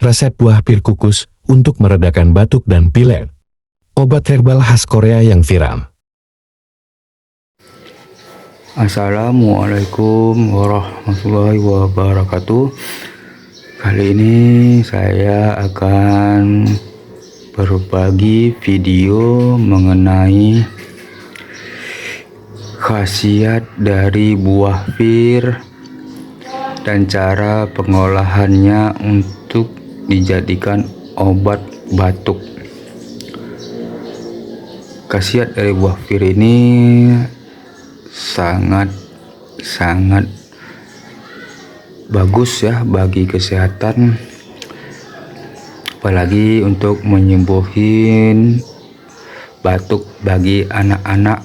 resep buah pir kukus untuk meredakan batuk dan pilek. Obat herbal khas Korea yang viral. Assalamualaikum warahmatullahi wabarakatuh. Kali ini saya akan berbagi video mengenai khasiat dari buah pir dan cara pengolahannya untuk dijadikan obat batuk. Khasiat dari buah pir ini sangat bagus ya bagi kesehatan, apalagi untuk menyembuhin batuk bagi anak-anak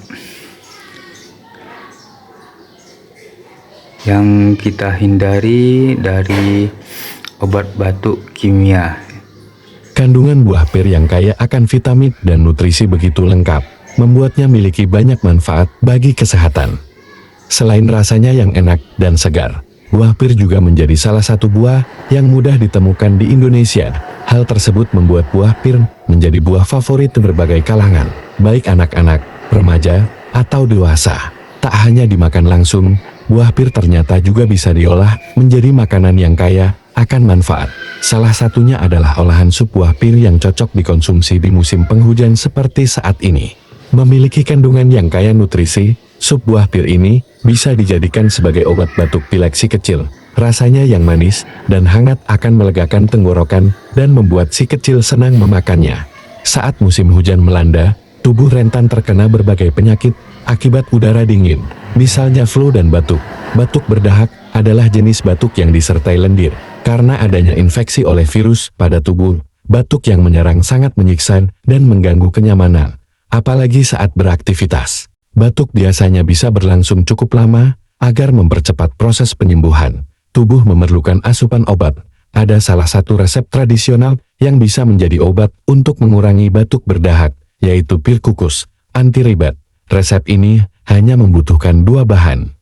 yang kita hindari dari obat batuk kimia. Kandungan buah pir yang kaya akan vitamin dan nutrisi begitu lengkap, membuatnya memiliki banyak manfaat bagi kesehatan. Selain rasanya yang enak dan segar, buah pir juga menjadi salah satu buah yang mudah ditemukan di Indonesia. Hal tersebut membuat buah pir menjadi buah favorit berbagai kalangan, baik anak-anak, remaja, atau dewasa. Tak hanya dimakan langsung, buah pir ternyata juga bisa diolah menjadi makanan yang kaya akan manfaat. Salah satunya adalah olahan sup buah pir yang cocok dikonsumsi di musim penghujan seperti saat ini. Memiliki kandungan yang kaya nutrisi, sup buah pir ini bisa dijadikan sebagai obat batuk pilek si kecil. Rasanya yang manis dan hangat akan melegakan tenggorokan dan membuat si kecil senang memakannya. Saat musim hujan melanda, tubuh rentan terkena berbagai penyakit akibat udara dingin, misalnya flu dan batuk. Batuk berdahak adalah jenis batuk yang disertai lendir. Karena adanya infeksi oleh virus pada tubuh, batuk yang menyerang sangat menyiksa dan mengganggu kenyamanan, apalagi saat beraktivitas. Batuk biasanya bisa berlangsung cukup lama. Agar mempercepat proses penyembuhan, tubuh memerlukan asupan obat. Ada salah satu resep tradisional yang bisa menjadi obat untuk mengurangi batuk berdahak, yaitu pir kukus, anti ribet. Resep ini hanya membutuhkan 2 bahan.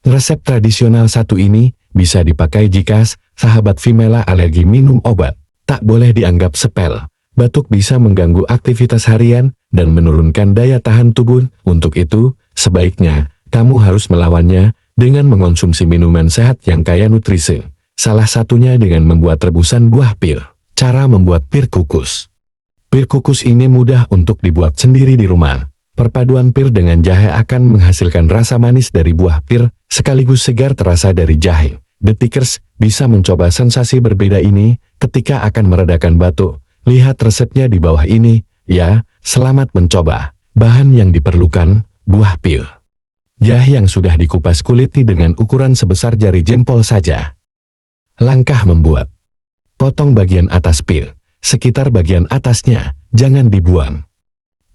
Resep tradisional satu ini bisa dipakai jika sahabat Vimela alergi minum obat. Tak boleh dianggap sepele. Batuk bisa mengganggu aktivitas harian dan menurunkan daya tahan tubuh. Untuk itu, sebaiknya kamu harus melawannya dengan mengonsumsi minuman sehat yang kaya nutrisi. Salah satunya dengan membuat rebusan buah pir. Cara membuat pir kukus. Pir kukus ini mudah untuk dibuat sendiri di rumah. Perpaduan pir dengan jahe akan menghasilkan rasa manis dari buah pir, sekaligus segar terasa dari jahe. Detikers bisa mencoba sensasi berbeda ini ketika akan meredakan batuk. Lihat resepnya di bawah ini, ya. Selamat mencoba. Bahan yang diperlukan, buah pir. Jahe yang sudah dikupas kuliti dengan ukuran sebesar jari jempol saja. Langkah membuat. Potong bagian atas pir, sekitar bagian atasnya, jangan dibuang.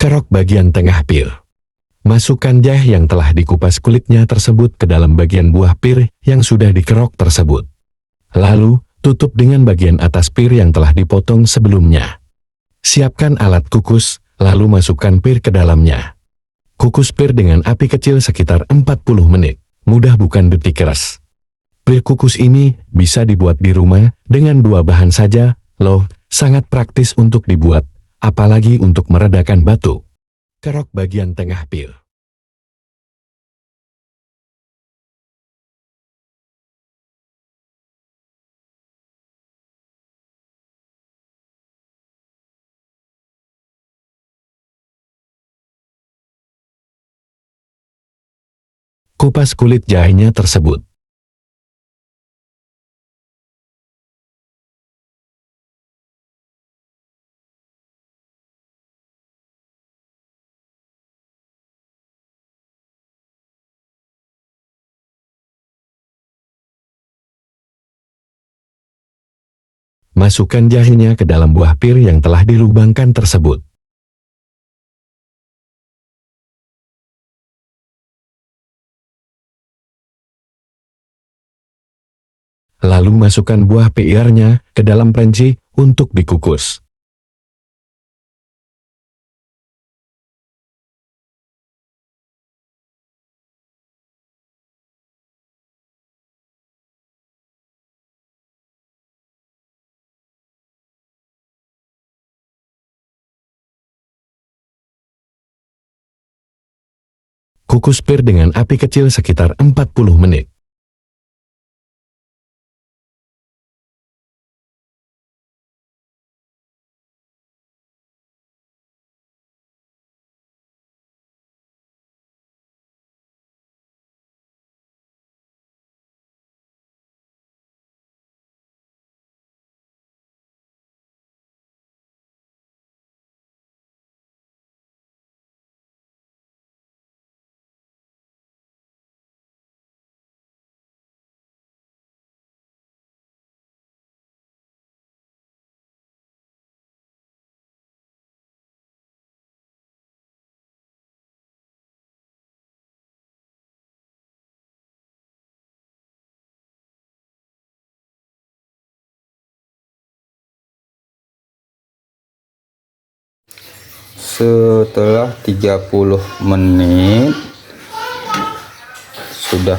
Kerok bagian tengah pir. Masukkan jahe yang telah dikupas kulitnya tersebut ke dalam bagian buah pir yang sudah dikerok tersebut. Lalu, tutup dengan bagian atas pir yang telah dipotong sebelumnya. Siapkan alat kukus, lalu masukkan pir ke dalamnya. Kukus pir dengan api kecil sekitar 40 menit. Mudah bukan detikers. Pir kukus ini bisa dibuat di rumah dengan 2 bahan saja, loh, sangat praktis untuk dibuat. Apalagi untuk meredakan batuk. Kerok bagian tengah pir. Kupas kulit jahenya tersebut. Masukkan jahenya ke dalam buah pir yang telah dilubangkan tersebut. Lalu masukkan buah pirnya ke dalam panci untuk dikukus. Kukus pir dengan api kecil sekitar 40 menit. Setelah 30 menit sudah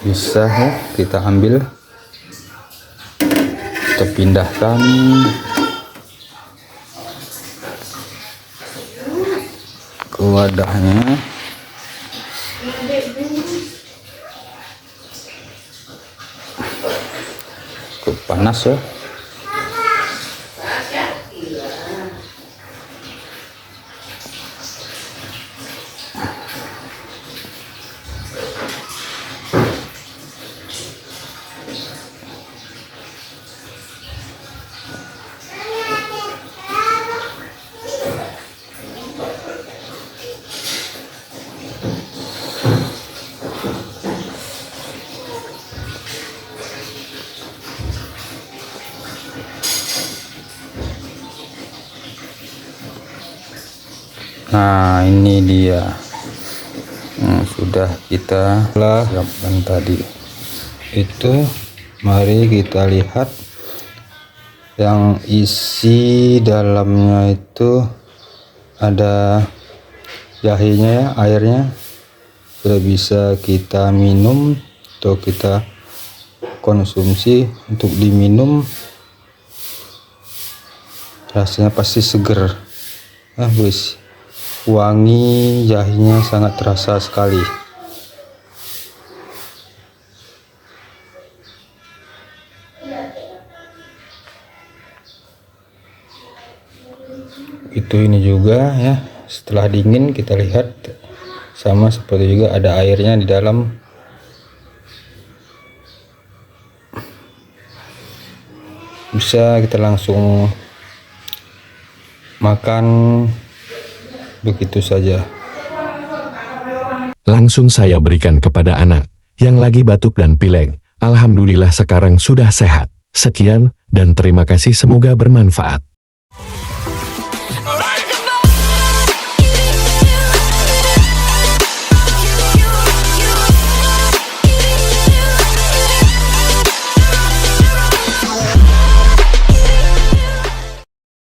bisa ya, kita ambil, kita pindahkan ke wadahnya. Cukup panas ya. Nah, ini dia. Sudah kita siapkan tadi. Itu mari kita lihat yang isi dalamnya itu ada jahenya ya, airnya sudah bisa kita minum atau kita konsumsi. Untuk diminum rasanya pasti seger. Wis, wangi jahenya sangat terasa sekali. Itu ini juga ya, setelah dingin kita lihat sama seperti juga ada airnya di dalam. Bisa kita langsung makan begitu saja. Langsung saya berikan kepada anak yang lagi batuk dan pilek. Alhamdulillah sekarang sudah sehat. Sekian dan terima kasih, semoga bermanfaat.